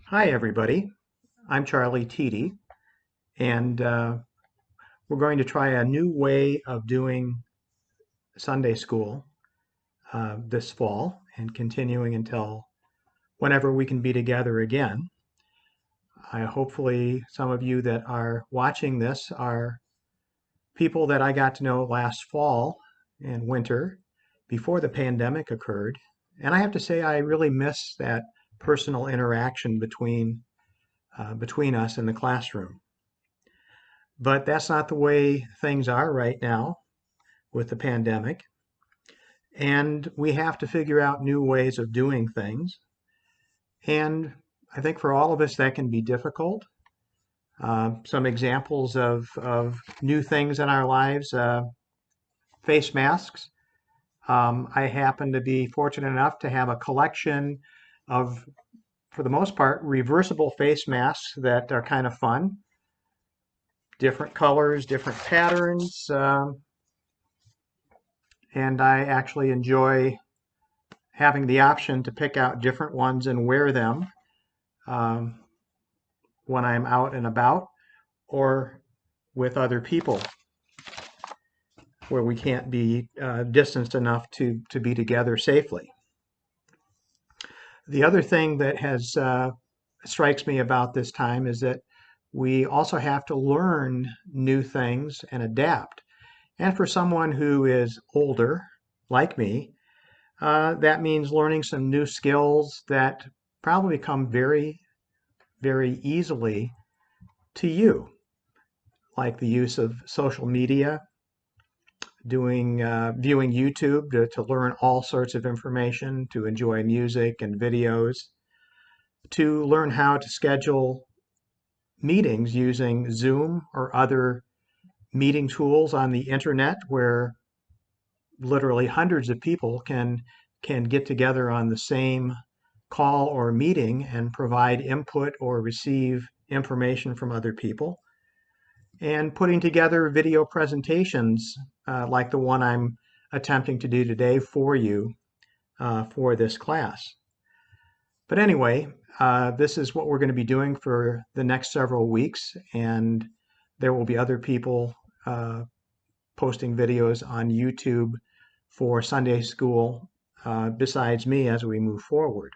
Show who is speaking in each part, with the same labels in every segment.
Speaker 1: Hi, everybody. I'm Charlie Teedy, and we're going to try a new way of doing Sunday school this fall and continuing until whenever we can be together again. Hopefully, some of you that are watching this are people that I got to know last fall and winter before the pandemic occurred. And I have to say, I really miss that personal interaction between us in the classroom. But that's not the way things are right now with the pandemic. And we have to figure out new ways of doing things. And I think for all of us, that can be difficult. Some examples of new things in our lives, face masks. I happen to be fortunate enough to have a collection of, for the most part, reversible face masks that are kind of fun. Different colors, different patterns, and I actually enjoy having the option to pick out different ones and wear them um, when I'm out and about or with other people where we can't be distanced enough to be together safely. The other thing that has strikes me about this time is that we also have to learn new things and adapt. And for someone who is older, like me, that means learning some new skills that probably come very easily to you, like the use of social media, viewing YouTube to learn all sorts of information, to enjoy music and videos, to learn how to schedule meetings using Zoom or other meeting tools on the internet where literally hundreds of people can get together on the same call or meeting and provide input or receive information from other people, and putting together video presentations like the one I'm attempting to do today for you for this class. But anyway, this is what we're going to be doing for the next several weeks, and there will be other people posting videos on YouTube for Sunday school besides me as we move forward.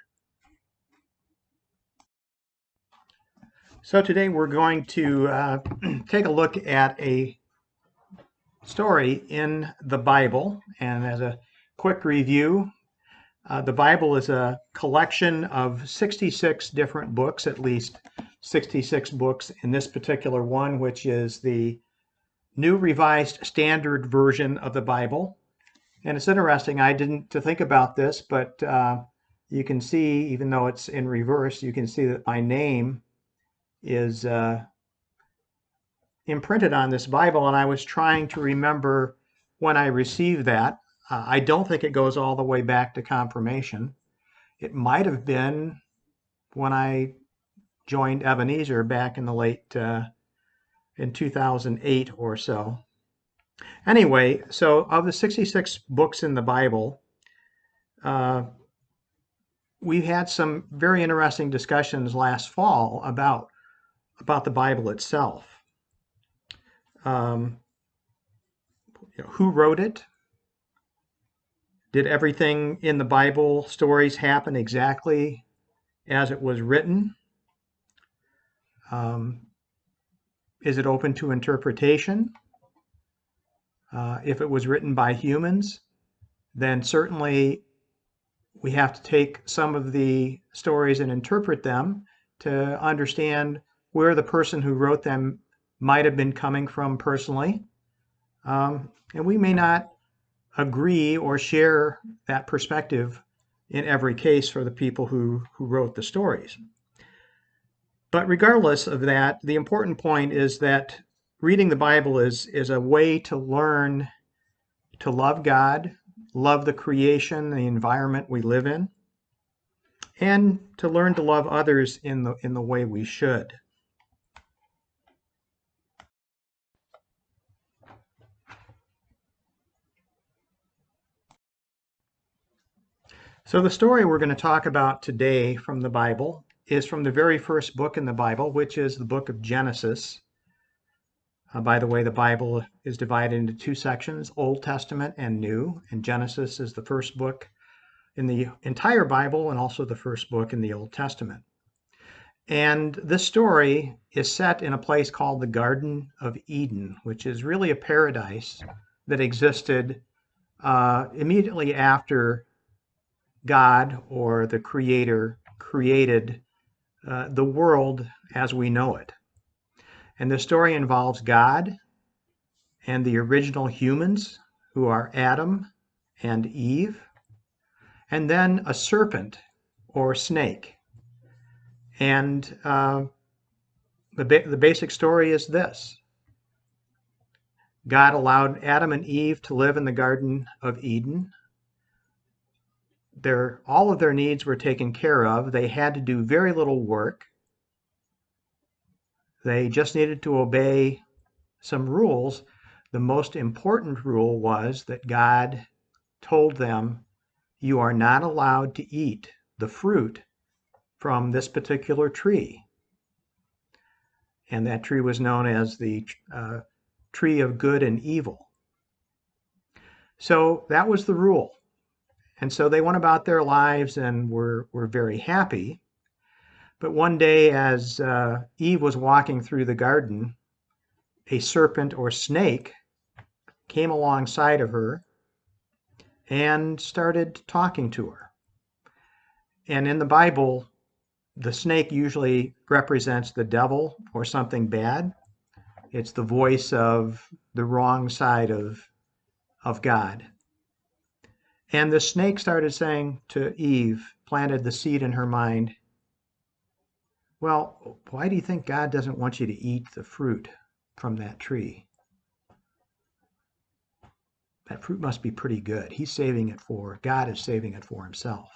Speaker 1: So today we're going to take a look at a story in the Bible. And as a quick review, the Bible is a collection of 66 different books, at least 66 books in this particular one, which is the New Revised Standard Version of the Bible. And it's interesting, I didn't to think about this, but you can see, even though it's in reverse, you can see that my name is imprinted on this Bible, and I was trying to remember when I received that. I don't think it goes all the way back to confirmation. It might have been when I joined Ebenezer back in the late in 2008 or so. Anyway, so of the 66 books in the Bible, uh, we had some very interesting discussions last fall about the Bible itself. Um, who wrote it? Did everything in the Bible stories happen exactly as it was written? Um, is it open to interpretation? If it was written by humans, then certainly we have to take some of the stories and interpret them to understand where the person who wrote them might have been coming from personally. And we may not agree or share that perspective in every case for the people who wrote the stories. But regardless of that, the important point is that reading the Bible is a way to learn to love God, love the creation, the environment we live in, and to learn to love others in the way we should. So the story we're going to talk about today from the Bible is from the very first book in the Bible, which is the book of Genesis. By the way, the Bible is divided into two sections, Old Testament and New, and Genesis is the first book in the entire Bible and also the first book in the Old Testament. And this story is set in a place called the Garden of Eden, which is really a paradise that existed immediately after God or the Creator created the world as we know it. And the story involves God and the original humans, who are Adam and Eve, and then a serpent or snake. And the basic story is this. God allowed Adam and Eve to live in the Garden of Eden. All of their needs were taken care of. They had to do very little work. They just needed to obey some rules. The most important rule was that God told them, you are not allowed to eat the fruit from this particular tree. And that tree was known as the tree of good and evil. So that was the rule. And so they went about their lives and were very happy. But one day, as Eve was walking through the garden, a serpent or snake came alongside of her and started talking to her. And in the Bible, the snake usually represents the devil or something bad. It's the voice of the wrong side of God. And the snake started saying to Eve, planted the seed in her mind, well, why do you think God doesn't want you to eat the fruit from that tree? That fruit must be pretty good. God is saving it for himself.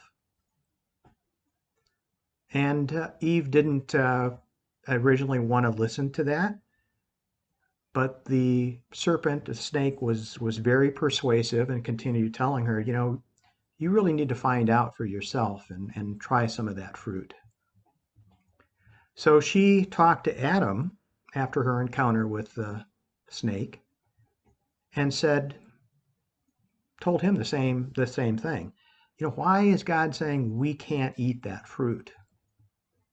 Speaker 1: And Eve didn't originally want to listen to that, but the serpent, the snake, was very persuasive and continued telling her, you really need to find out for yourself and try some of that fruit. So she talked to Adam after her encounter with the snake and told him the same thing. Why is God saying we can't eat that fruit?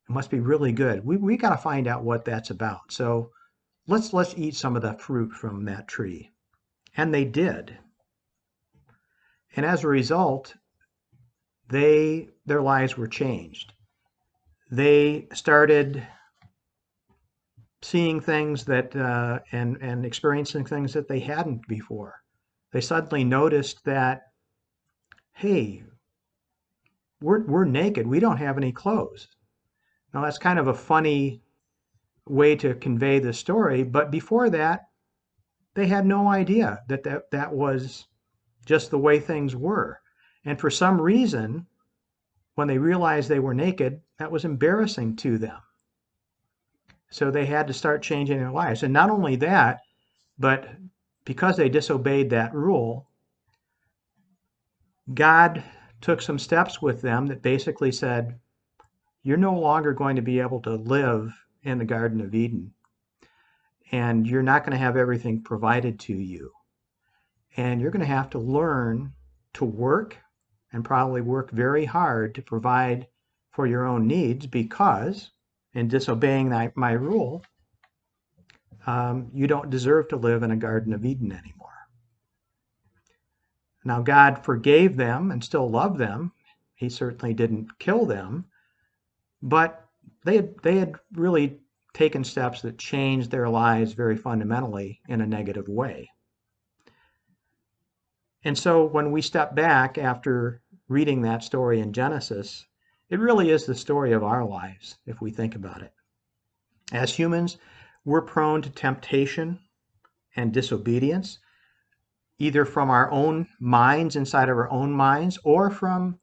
Speaker 1: It must be really good. We got to find out what that's about. So let's eat some of the fruit from that tree. And they did. And as a result, their lives were changed. They started seeing things that and experiencing things that they hadn't before. They suddenly noticed that, hey, we're naked. We don't have any clothes. Now that's kind of a funny way to convey the story, but before that, they had no idea that was just the way things were. And for some reason, when they realized they were naked, that was embarrassing to them. So they had to start changing their lives. And not only that, but because they disobeyed that rule, God took some steps with them that basically said, you're no longer going to be able to live in the Garden of Eden. And you're not going to have everything provided to you. And you're going to have to learn to work and probably work very hard to provide for your own needs, because in disobeying my rule, you don't deserve to live in a Garden of Eden anymore. Now, God forgave them and still loved them. He certainly didn't kill them, but they had really taken steps that changed their lives very fundamentally in a negative way. And so when we step back after reading that story in Genesis, it really is the story of our lives, if we think about it. As humans, we're prone to temptation and disobedience, either from our own minds, inside of our own minds, or from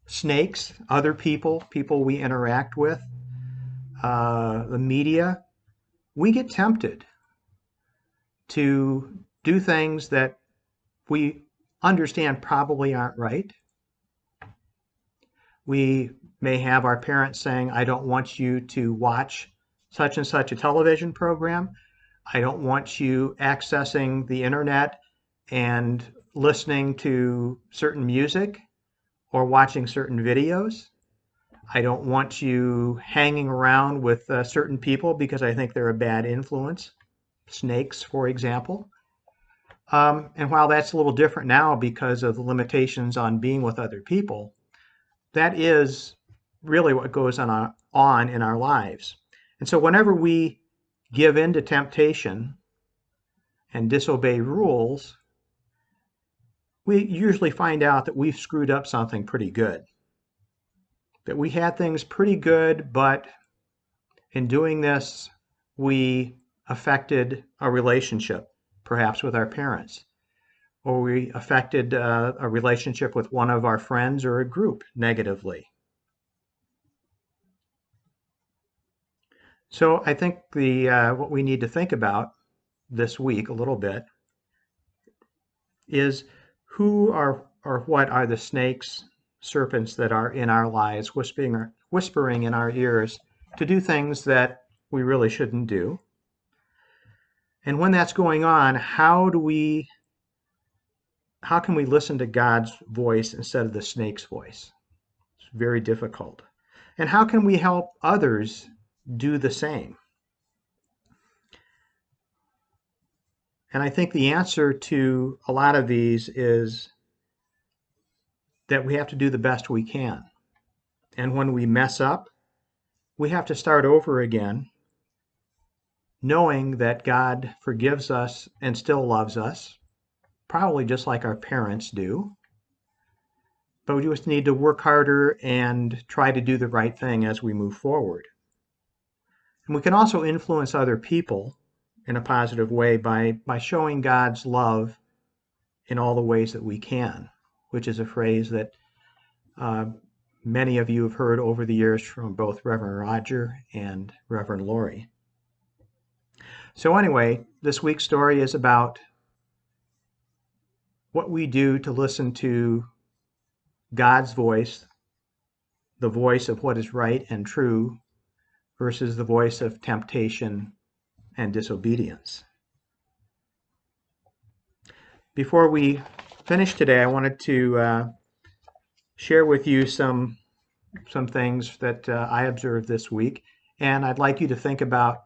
Speaker 1: snakes, other people we interact with, the media. We get tempted to do things that we understand probably aren't right. We may have our parents saying, I don't want you to watch such and such a television program. I don't want you accessing the internet and listening to certain music or watching certain videos. I don't want you hanging around with certain people because I think they're a bad influence. Snakes, for example. And while that's a little different now because of the limitations on being with other people, that is really what goes on in our lives. And so whenever we give in to temptation and disobey rules, we usually find out that we've screwed up something pretty good. That we had things pretty good, but in doing this, we affected a relationship, perhaps with our parents, or we affected a relationship with one of our friends or a group negatively. So I think the what we need to think about this week a little bit is who are or what are the snakes, serpents that are in our lives, whispering in our ears to do things that we really shouldn't do. And when that's going on, how can we listen to God's voice instead of the snake's voice? It's very difficult. And how can we help others do the same? And I think the answer to a lot of these is that we have to do the best we can. And when we mess up, we have to start over again, knowing that God forgives us and still loves us, probably just like our parents do. But we just need to work harder and try to do the right thing as we move forward. And we can also influence other people in a positive way by showing God's love in all the ways that we can, which is a phrase that many of you have heard over the years from both Reverend Roger and Reverend Lori. So anyway, this week's story is about what we do to listen to God's voice, the voice of what is right and true, versus the voice of temptation and disobedience. Before we finish today, I wanted to share with you some things that I observed this week, and I'd like you to think about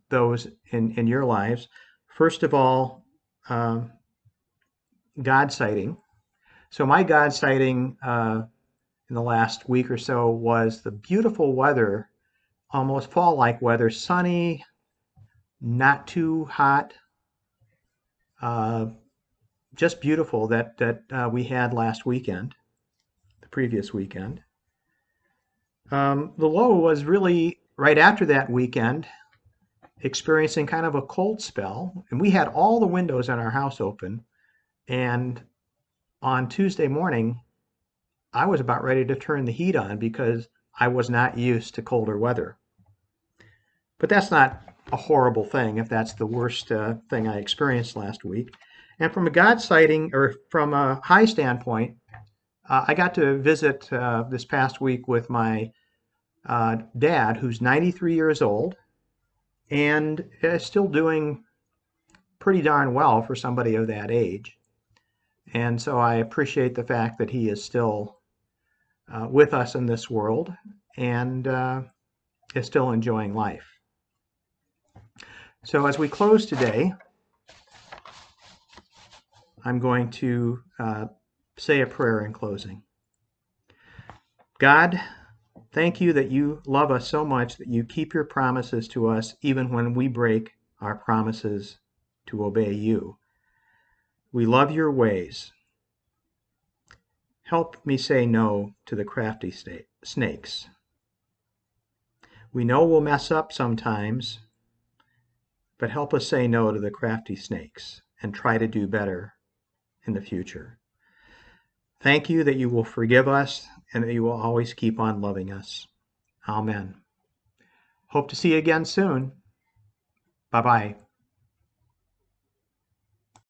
Speaker 1: those in your lives. First of all, God sighting. So my God sighting in the last week or so was the beautiful weather, almost fall-like weather, sunny, not too hot, just beautiful that we had last weekend, the previous weekend. The low was really right after that weekend, experiencing kind of a cold spell, and we had all the windows in our house open. And on Tuesday morning, I was about ready to turn the heat on because I was not used to colder weather. But that's not a horrible thing if that's the worst thing I experienced last week. And from a God sighting, or from a high standpoint, I got to visit this past week with my dad, who's 93 years old and is still doing pretty darn well for somebody of that age. And so I appreciate the fact that he is still with us in this world and is still enjoying life. So as we close today, I'm going to say a prayer in closing. God, thank you that you love us so much that you keep your promises to us even when we break our promises to obey you. We love your ways. Help me say no to the crafty snakes. We know we'll mess up sometimes, but help us say no to the crafty snakes and try to do better in the future. Thank you that you will forgive us and that you will always keep on loving us. Amen. Hope to see you again soon. Bye-bye.